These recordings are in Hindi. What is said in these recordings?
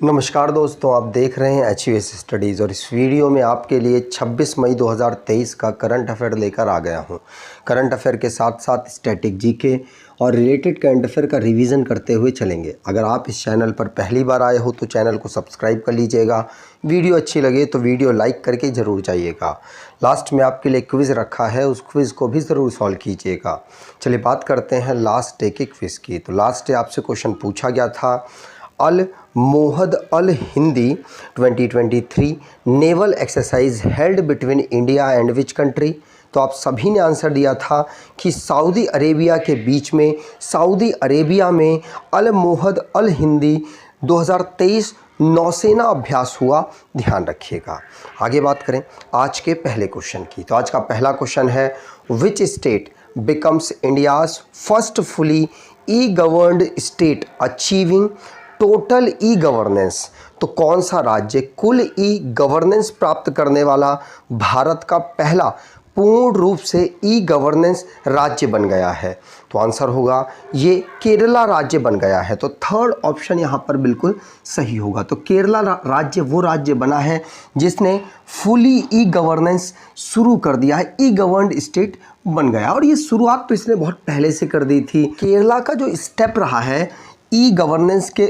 नमस्कार दोस्तों, आप देख रहे हैं एचयूएस स्टडीज़ और इस वीडियो में आपके लिए 26 मई 2023 का करंट अफेयर लेकर आ गया हूं। करंट अफेयर के साथ साथ स्टैटिक जीके और रिलेटेड करंट अफेयर का रिवीजन करते हुए चलेंगे। अगर आप इस चैनल पर पहली बार आए हो तो चैनल को सब्सक्राइब कर लीजिएगा। वीडियो अच्छी लगे तो वीडियो लाइक करके ज़रूर जाइएगा। लास्ट में आपके लिए क्विज़ रखा है, उस क्विज़ को भी ज़रूर सॉल्व कीजिएगा। चलिए बात करते हैं लास्ट डे के क्विज़ की। तो लास्ट डे आपसे क्वेश्चन पूछा गया था, Al Mohed Al Hindi 2023 naval exercise held between India and which country. तो आप सभी ने आंसर दिया था कि सऊदी अरेबिया के बीच में, सऊदी अरेबिया में अल मोहद अल हिंदी 2023 नौसेना अभ्यास हुआ। ध्यान रखिएगा। आगे बात करें आज के पहले क्वेश्चन की। तो आज का पहला क्वेश्चन है, which state becomes India's first fully E governed state achieving total e governance. तो कौन सा राज्य कुल ई गवर्नेंस प्राप्त करने वाला भारत का पहला पूर्ण रूप से ई गवर्नेंस राज्य बन गया है? तो आंसर होगा ये केरला राज्य बन गया है। तो थर्ड ऑप्शन यहाँ पर बिल्कुल सही होगा। तो केरला राज्य वो राज्य बना है जिसने फुली ई गवर्नेंस शुरू कर दिया है, ई गवर्नड स्टेट बन गया। और ये शुरुआत तो इसने बहुत पहले से कर दी थी। केरला का जो स्टेप रहा है ई गवर्नेंस के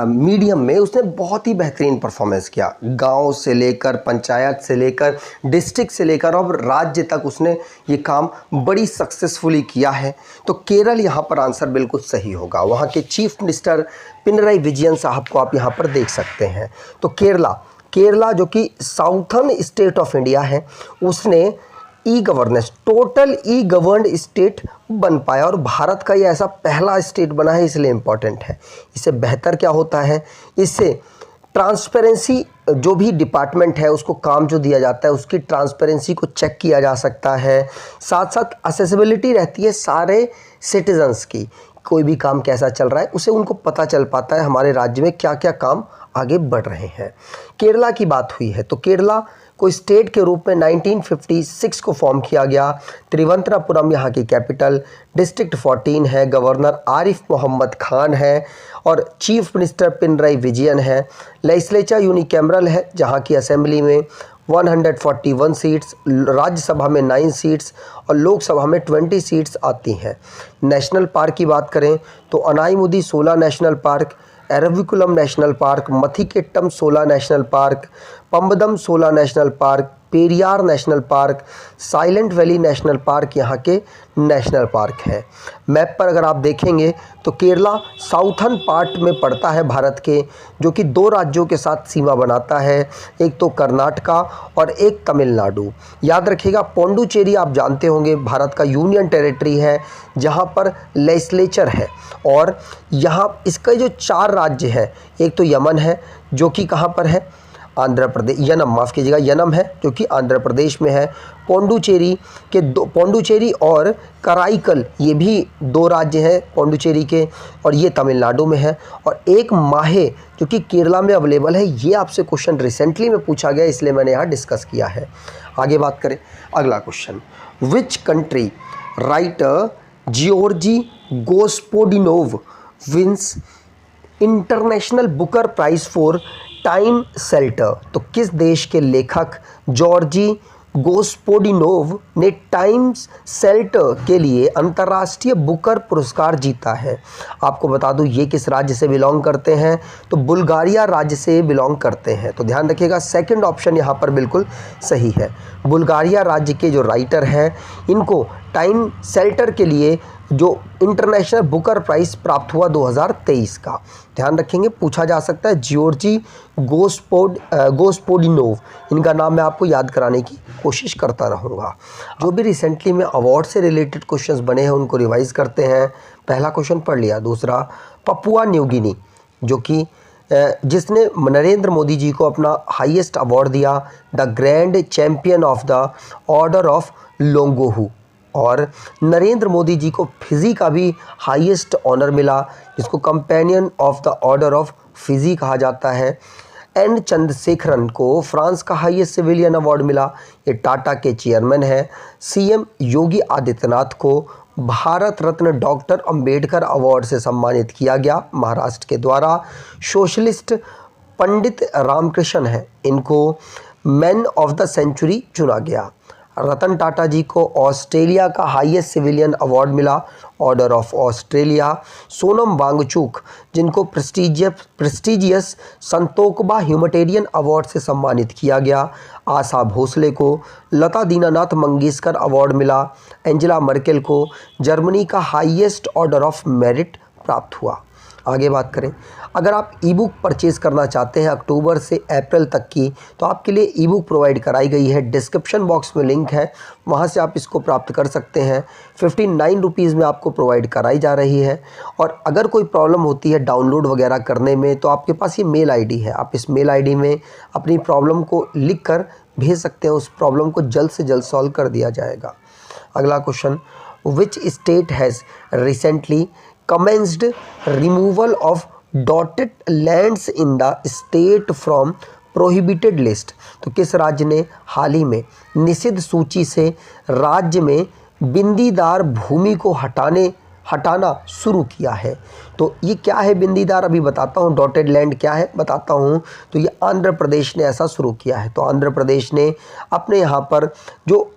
मीडियम में, उसने बहुत ही बेहतरीन परफॉर्मेंस किया। गांव से लेकर, पंचायत से लेकर, डिस्ट्रिक्ट से लेकर और राज्य तक उसने ये काम बड़ी सक्सेसफुली किया है। तो केरल यहाँ पर आंसर बिल्कुल सही होगा। वहाँ के चीफ मिनिस्टर पिनराई विजयन साहब को आप यहाँ पर देख सकते हैं। तो केरला जो कि साउथर्न स्टेट ऑफ इंडिया है, उसने ई गवर्नेंस टोटल ई गवर्नड स्टेट बन पाया। और भारत का ये ऐसा पहला स्टेट बना है, इसलिए इम्पॉर्टेंट है। इससे बेहतर क्या होता है, इससे ट्रांसपेरेंसी, जो भी डिपार्टमेंट है उसको काम जो दिया जाता है उसकी ट्रांसपेरेंसी को चेक किया जा सकता है। साथ साथ असेसिबिलिटी रहती है सारे सिटीजन्स की, कोई भी काम कैसा चल रहा है उसे उनको पता चल पाता है हमारे राज्य में क्या क्या काम आगे बढ़ रहे हैं। केरला की बात हुई है तो केरला को स्टेट के रूप में 1956 को फॉर्म किया गया। त्रिवंतपुरम यहाँ की कैपिटल, डिस्ट्रिक्ट 14 है, गवर्नर आरिफ मोहम्मद खान है और चीफ मिनिस्टर पिनराई विजयन है। लेजिस्लेचर यूनिकैमरल है जहाँ की असेंबली में 141 सीट्स, राज्यसभा में 9 सीट्स और लोकसभा में 20 सीट्स आती हैं। नेशनल पार्क की बात करें तो Anamudi 16 national park, Eravikulam national park, Mathikettan 16 national park, Pambadum 16 national park, Periyar national park, Silent Valley national park यहाँ के नेशनल पार्क हैं। मैप पर अगर आप देखेंगे तो केरला साउथर्न पार्ट में पड़ता है भारत के, जो कि 2 राज्यों के साथ सीमा बनाता है, एक तो कर्नाटका और एक तमिलनाडु। याद रखिएगा, पौंडुचेरी आप जानते होंगे भारत का यूनियन टेरिटरी है जहाँ पर लेजिस्लेचर है। और यहाँ इसके जो 4 राज्य हैं, एक तो यमन है जो कि कहाँ पर है, आंध्र प्रदेश, यनम माफ़ कीजिएगा, यनम है जो कि आंध्र प्रदेश में है। पौंडुचेरी और कराईकल, ये भी 2 राज्य हैं पौंडुचेरी के, और ये तमिलनाडु में है। और एक माहे जो कि केरला में अवेलेबल है। ये आपसे क्वेश्चन रिसेंटली में पूछा गया, इसलिए मैंने यहाँ डिस्कस किया है। आगे बात करें अगला question, which country writer Georgi Gospodinov wins International Booker Prize for Time Shelter. तो किस देश के लेखक जॉर्जी गोस्पोडिनोव ने टाइम सेल्टर के लिए अंतर्राष्ट्रीय बुकर पुरस्कार जीता है? आपको बता दूं ये किस राज्य से बिलोंग करते हैं, तो बुल्गारिया राज्य से बिलोंग करते हैं। तो ध्यान रखिएगा, सेकंड ऑप्शन यहाँ पर बिल्कुल सही है। बुल्गारिया राज्य के जो राइटर हैं इनको टाइम सेल्टर के लिए जो इंटरनेशनल बुकर प्राइज़ प्राप्त हुआ 2023 का। ध्यान रखेंगे, पूछा जा सकता है जियोर्जी गोस्पोडिनोव, इनका नाम मैं आपको याद कराने की कोशिश करता रहूँगा। जो भी रिसेंटली में अवार्ड से रिलेटेड क्वेश्चंस बने हैं उनको रिवाइज करते हैं। पहला क्वेश्चन पढ़ लिया। दूसरा, पपुआ न्यू गिनी जो कि जिसने नरेंद्र मोदी जी को अपना हाईएस्ट अवार्ड दिया, the grand champion of the order of Logohu. और नरेंद्र मोदी जी को फिजी का भी हाईएस्ट ऑनर मिला जिसको companion of the order of Fiji कहा जाता है। एन चंद्रशेखरन को फ्रांस का हाईएस्ट सिविलियन अवार्ड मिला, ये टाटा के चेयरमैन हैं। सीएम योगी आदित्यनाथ को भारत रत्न डॉक्टर अंबेडकर अवार्ड से सम्मानित किया गया महाराष्ट्र के द्वारा। सोशलिस्ट पंडित रामकृष्ण हैं, इनको मैन ऑफ द सेंचुरी चुना गया। रतन टाटा जी को ऑस्ट्रेलिया का हाईएस्ट सिविलियन अवार्ड मिला, order of Australia. Sonam Wangchuk जिनको प्रेस्टिजियस संतोकबा ह्यूमैनिटेरियन अवार्ड से सम्मानित किया गया। आशा भोसले को लता दीनानाथ मंगेशकर अवार्ड मिला। एंजेला मर्केल को जर्मनी का हाईएस्ट ऑर्डर ऑफ मेरिट प्राप्त हुआ। आगे बात करें, अगर आप ई बुक परचेज़ करना चाहते हैं अक्टूबर से अप्रैल तक की, तो आपके लिए ई बुक प्रोवाइड कराई गई है। डिस्क्रिप्शन बॉक्स में लिंक है, वहां से आप इसको प्राप्त कर सकते हैं। 59 रुपीज़ में आपको प्रोवाइड कराई जा रही है। और अगर कोई प्रॉब्लम होती है डाउनलोड वगैरह करने में, तो आपके पास ये मेल आईडी है, आप इस मेल आईडी में अपनी प्रॉब्लम को लिख कर भेज सकते हैं। उस प्रॉब्लम को जल्द से जल्द सॉल्व कर दिया जाएगा। अगला question, which state has recently commenced removal of dotted lands in the state from prohibited list। तो किस राज्य ने हाल ही में निषिद्ध सूची से राज्य में बिंदीदार भूमि को हटाना शुरू किया है? तो ये क्या है बिंदीदार, अभी बताता हूँ। डॉटेड लैंड क्या है बताता हूँ। तो ये आंध्र प्रदेश ने ऐसा शुरू किया है। तो आंध्र प्रदेश ने अपने यहाँ पर जो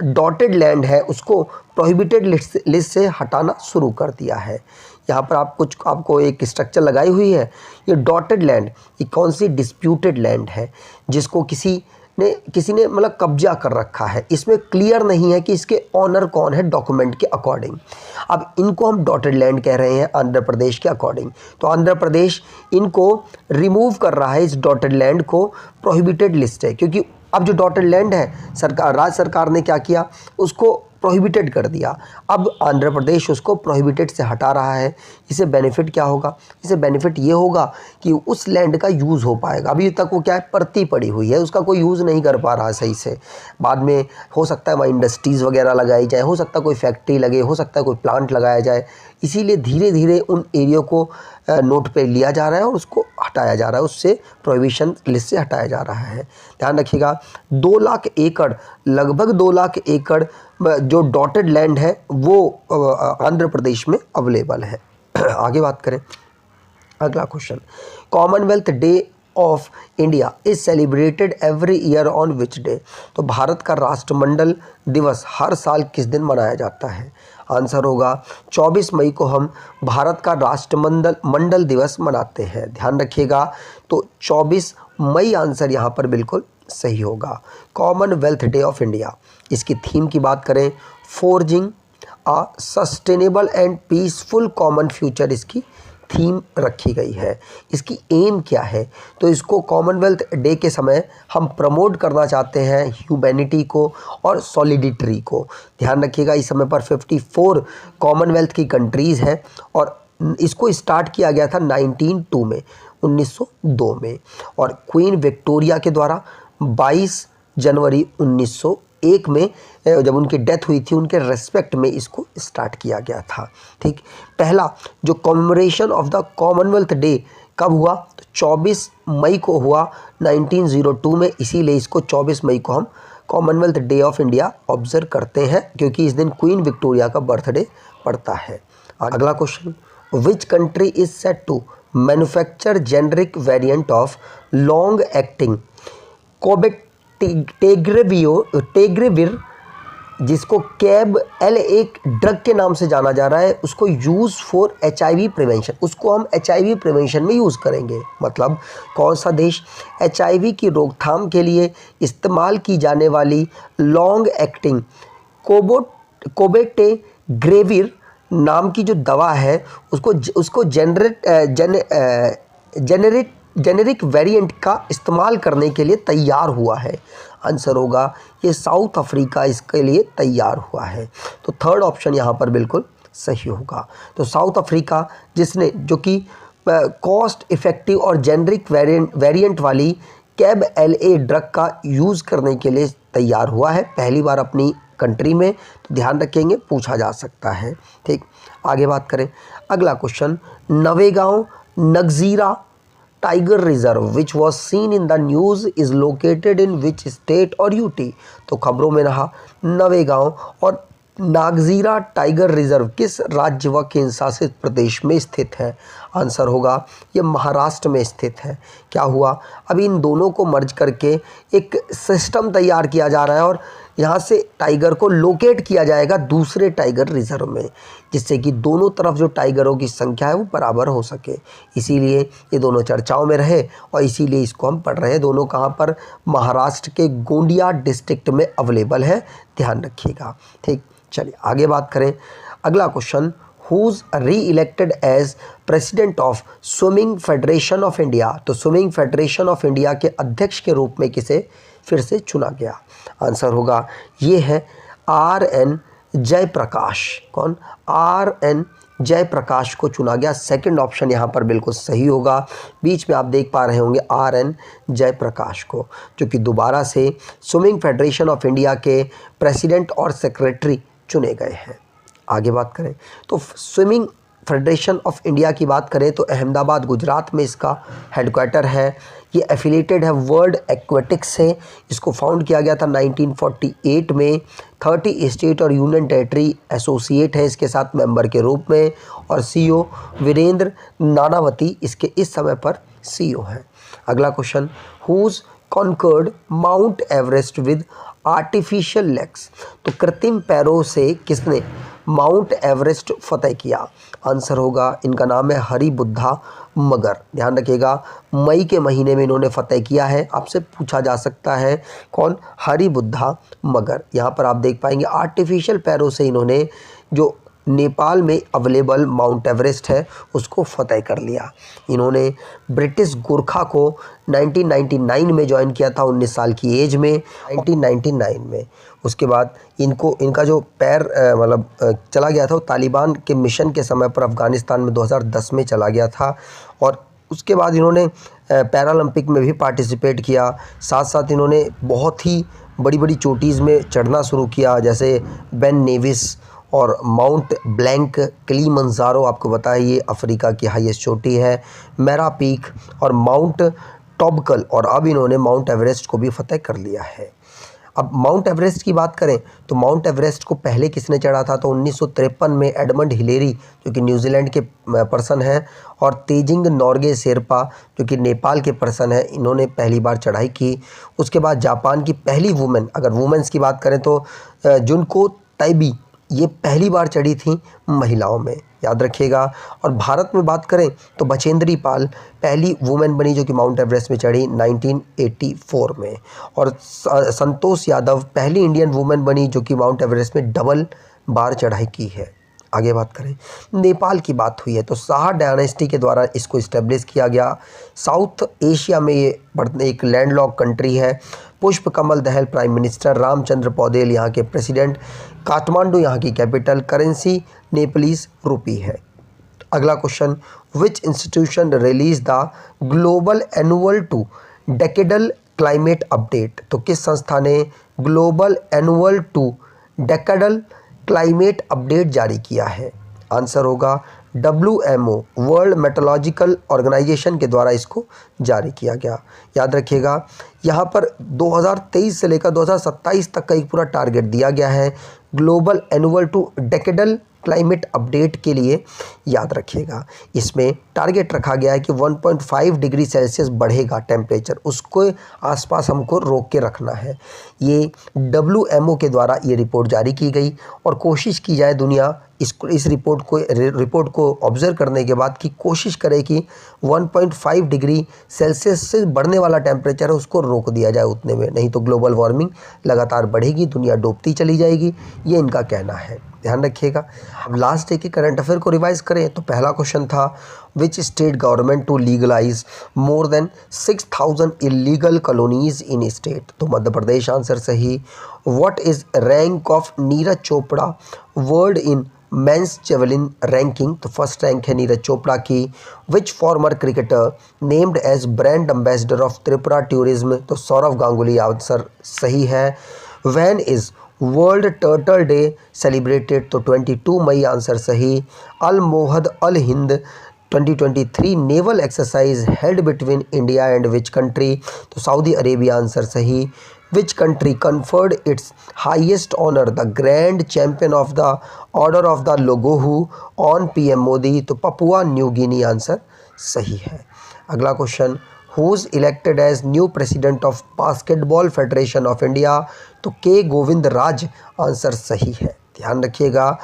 डॉटेड लैंड है उसको प्रोहिबिटेड लिस्ट से हटाना शुरू कर दिया है। यहाँ पर आपको एक स्ट्रक्चर लगाई हुई है। ये डॉटेड लैंड ये कौन सी डिस्प्यूटेड लैंड है जिसको किसी ने मतलब कब्जा कर रखा है। इसमें क्लियर नहीं है कि इसके ऑनर कौन है डॉक्यूमेंट के अकॉर्डिंग। अब इनको हम डॉटेड लैंड कह रहे हैं आंध्र प्रदेश के अकॉर्डिंग। तो आंध्र प्रदेश इनको रिमूव कर रहा है, इस डॉटेड लैंड को प्रोहिबिटेड लिस्ट है। क्योंकि अब जो डॉटेड लैंड है राज्य सरकार ने क्या किया, उसको प्रोहिबिटेड कर दिया। अब आंध्र प्रदेश उसको प्रोहिबिटेड से हटा रहा है। इसे बेनिफिट क्या होगा? इसे बेनिफिट ये होगा कि उस लैंड का यूज़ हो पाएगा। अभी तक वो क्या है, परती पड़ी हुई है, उसका कोई यूज़ नहीं कर पा रहा है सही से। बाद में हो सकता है वहाँ इंडस्ट्रीज़ वगैरह लगाई जाए, हो सकता है कोई फैक्ट्री लगे, हो सकता है कोई प्लांट लगाया जाए। इसीलिए धीरे धीरे उन एरिया को नोट पे लिया जा रहा है और उसको हटाया जा रहा है, उससे प्रोहिबिशन लिस्ट से हटाया जा रहा है। ध्यान रखिएगा, 2 लाख एकड़, लगभग 2 लाख एकड़ जो डॉटेड लैंड है वो आंध्र प्रदेश में अवेलेबल है। आगे बात करें, अगला question, Commonwealth day of India is celebrated every year on which day? तो भारत का राष्ट्रमंडल दिवस हर साल किस दिन मनाया जाता है? आंसर होगा 24 मई को हम भारत का राष्ट्रमंडल दिवस मनाते हैं। ध्यान रखिएगा, तो 24 मई आंसर यहाँ पर बिल्कुल सही होगा। कॉमनवेल्थ डे ऑफ इंडिया, इसकी थीम की बात करें, forging a sustainable and peaceful common future इसकी थीम रखी गई है। इसकी एम क्या है? तो इसको कॉमनवेल्थ डे के समय हम प्रमोट करना चाहते हैं ह्यूमैनिटी को और सॉलिडिटी को। ध्यान रखिएगा, इस समय पर 54 कॉमनवेल्थ की कंट्रीज़ हैं और इसको स्टार्ट किया गया था 1902 में और क्वीन विक्टोरिया के द्वारा 22 जनवरी 1901 में जब उनकी डेथ हुई थी, उनके रेस्पेक्ट में इसको स्टार्ट किया गया था। ठीक, पहला जो commemoration of the Commonwealth day कब हुआ? तो 24 मई को हुआ 1902 में। इसीलिए इसको 24 मई को हम Commonwealth day of India observe करते हैं, क्योंकि इस दिन क्वीन विक्टोरिया का बर्थडे पड़ता है। अगला question, which country is set to manufacture generic variant of long acting tegravir, जिसको कैब एल एक ड्रग के नाम से जाना जा रहा है, उसको यूज़ फॉर HIV प्रिवेंशन, उसको हम HIV प्रिवेंशन में यूज़ करेंगे। मतलब कौन सा देश HIV की रोकथाम के लिए इस्तेमाल की जाने वाली लॉन्ग एक्टिंग कोबेटेग्रेविर नाम की जो दवा है उसको जेनेरिक वेरिएंट का इस्तेमाल करने के लिए तैयार हुआ है? आंसर होगा ये साउथ अफ्रीका इसके लिए तैयार हुआ है। तो थर्ड ऑप्शन यहाँ पर बिल्कुल सही होगा। तो साउथ अफ्रीका जिसने जो कि कॉस्ट इफ़ेक्टिव और जेनरिक वेरिएंट वाली कैब LA ड्रग का यूज़ करने के लिए तैयार हुआ है, पहली बार अपनी कंट्री में। तो ध्यान रखेंगे, पूछा जा सकता है। ठीक, आगे बात करें, अगला question, Navegaon Nagzira tiger reserve which was seen in the news is located in which state और UT? तो खबरों में रहा नवेगांव और नागजीरा टाइगर रिजर्व किस राज्य व केंद्र शासित प्रदेश में स्थित है? आंसर होगा ये महाराष्ट्र में स्थित है। क्या हुआ, अभी इन दोनों को मर्ज करके एक सिस्टम तैयार किया जा रहा है और यहाँ से टाइगर को लोकेट किया जाएगा दूसरे टाइगर रिजर्व में, जिससे कि दोनों तरफ जो टाइगरों की संख्या है वो बराबर हो सके। इसीलिए ये दोनों चर्चाओं में रहे और इसीलिए इसको हम पढ़ रहे हैं। दोनों कहाँ पर? महाराष्ट्र के गोंदिया डिस्ट्रिक्ट में अवेलेबल है, ध्यान रखिएगा। ठीक, चलिए आगे बात करें। अगला question, who's re elected as president of swimming federation of India. तो स्विमिंग फेडरेशन ऑफ इंडिया के अध्यक्ष के रूप में किसे फिर से चुना गया? आंसर होगा ये है RN जयप्रकाश। कौन? RN जयप्रकाश को चुना गया। सेकंड ऑप्शन यहाँ पर बिल्कुल सही होगा। बीच में आप देख पा रहे होंगे RN जयप्रकाश को, जो कि दोबारा से स्विमिंग फेडरेशन ऑफ इंडिया के प्रेसिडेंट और सेक्रेटरी चुने गए हैं। आगे बात करें तो स्विमिंग फेडरेशन ऑफ इंडिया की बात करें तो अहमदाबाद गुजरात में इसका हेडक्वार्टर है। ये एफिलेटेड है वर्ल्ड एक्वेटिक्स से। इसको फाउंड किया गया था 1948 में। 30 स्टेट और यूनियन टेरिटरी एसोसिएट है इसके साथ मेंबर के रूप में, और CEO वीरेंद्र नानावती इसके इस समय पर CEO हैं। अगला question, who's conquered Mount Everest with artificial legs. तो कृत्रिम पैरों से किसने माउंट एवरेस्ट फतेह किया? आंसर होगा इनका नाम है हरिबुद्धा मगर। ध्यान रखिएगा, मई के महीने में इन्होंने फतेह किया है। आपसे पूछा जा सकता है कौन? हरिबुद्धा मगर। यहाँ पर आप देख पाएंगे आर्टिफिशियल पैरों से इन्होंने जो नेपाल में अवेलेबल माउंट एवरेस्ट है उसको फतेह कर लिया। इन्होंने ब्रिटिश गोरखा को 1999 में ज्वाइन किया था, 19 साल की एज में, 1999 में। उसके बाद इनका जो पैर चला गया था वो तालिबान के मिशन के समय पर अफ़गानिस्तान में 2010 में चला गया था। और उसके बाद इन्होंने पैरालंपिक में भी पार्टिसिपेट किया। साथ साथ इन्होंने बहुत ही बड़ी बड़ी चोटीज़ में चढ़ना शुरू किया, जैसे बेन नेविस और माउंट ब्लैंक, किलिमंजारो आपको पता है ये अफ्रीका की हाईएस्ट चोटी है, मेरा पीक और माउंट टॉबकल, और अब इन्होंने माउंट एवरेस्ट को भी फतेह कर लिया है। अब माउंट एवरेस्ट की बात करें तो माउंट एवरेस्ट को पहले किसने चढ़ा था? तो 1953 में एडमंड हिलेरी जो कि न्यूजीलैंड के पर्सन हैं, और तेजिंग नोर्गे शेरपा जो कि नेपाल के पर्सन हैं, इन्होंने पहली बार चढ़ाई की। उसके बाद जापान की पहली वुमेन, अगर वुमेन्स की बात करें तो जुनको ताइबी, ये पहली बार चढ़ी थी महिलाओं में, याद रखिएगा। और भारत में बात करें तो बचेंद्री पाल पहली वुमेन बनी जो कि माउंट एवरेस्ट में चढ़ी 1984 में, और संतोष यादव पहली इंडियन वुमेन बनी जो कि माउंट एवरेस्ट में डबल बार चढ़ाई की है। आगे बात करें, नेपाल की बात हुई है तो शाह डायनेस्टी के द्वारा इसको इस्टेब्लिश किया गया। साउथ एशिया में ये एक लैंडलॉक कंट्री है। पुष्प कमल दहल प्राइम मिनिस्टर, रामचंद्र पौडेल यहाँ के प्रेसिडेंट, काठमांडू यहाँ की कैपिटल, करेंसी नेपालीज रूपी है। अगला question, which institution release the global annual to decadal climate update. तो किस संस्था ने global annual to decadal climate update जारी किया है? आंसर होगा WMO, वर्ल्ड मेट्रोलॉजिकल ऑर्गेनाइजेशन के द्वारा इसको जारी किया गया। याद रखिएगा, यहाँ पर 2023 से लेकर 2027 तक का एक पूरा टारगेट दिया गया है global annual to decadal climate update के लिए। याद रखिएगा, इसमें टारगेट रखा गया है कि 1.5 डिग्री सेल्सियस बढ़ेगा टेम्परेचर, उसको आसपास हमको रोक के रखना है। ये WMO के द्वारा ये रिपोर्ट जारी की गई और कोशिश की जाए दुनिया इस रिपोर्ट को ऑब्जर्व करने के बाद की कोशिश करे कि 1.5 डिग्री सेल्सियस से बढ़ने वाला टेम्परेचर है उसको रोक दिया जाए उतने में, नहीं तो ग्लोबल वार्मिंग लगातार बढ़ेगी, दुनिया डूबती चली जाएगी, ये इनका कहना है। ध्यान रखिएगा। अब लास्ट डे के करंट अफेयर को रिवाइज करें तो पहला क्वेश्चन था which state government to legalize more than 6000 illegal colonies in state. तो मध्य प्रदेश आंसर सही। What is rank of Neeraj Chopra world in men's javelin ranking. तो फर्स्ट रैंक है नीरज चोपड़ा की। Which former cricketer named as brand ambassador of Tripura tourism. तो सौरव गांगुली आंसर सही है। When is world turtle day celebrated. तो 22 मई आंसर सही। Al Mohed Al Hind 2023 naval exercise held between India and which country. तो सऊदी अरेबिया आंसर सही। Which country conferred its highest honor, the Grand Champion of the Order of the Logohu, on PM Modi? तो पपुआ न्यू गिनी आंसर सही है। अगला question, who is elected as new president of basketball federation of India? तो के गोविंद राज आंसर सही है। ध्यान रखिएगा।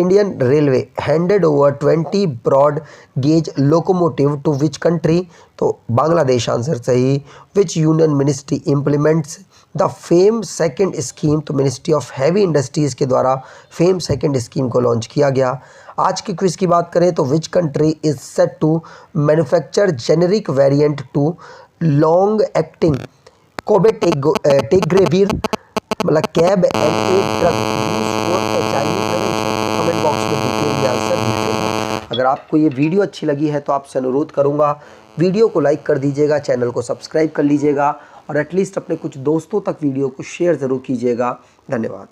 Indian railway handed over 20 broad gauge locomotive to which country? तो बांग्लादेश आंसर सही। Which union ministry implements the FAME second scheme? तो मिनिस्ट्री ऑफ हैवी इंडस्ट्रीज़ के द्वारा फेम सेकंड स्कीम को लॉन्च किया गया। आज की क्विज की बात करें तो which country is set to manufacture generic variant to long acting cabotegravir मतलब CAB and a drug used for HIV prevention? Comment box में डिटेल में आंसर दीजिएगा। अगर आपको ये वीडियो अच्छी लगी है तो आपसे अनुरोध करूंगा, वीडियो को लाइक कर दीजिएगा, चैनल को सब्सक्राइब कर लीजिएगा और एटलीस्ट अपने कुछ दोस्तों तक वीडियो को शेयर ज़रूर कीजिएगा। धन्यवाद।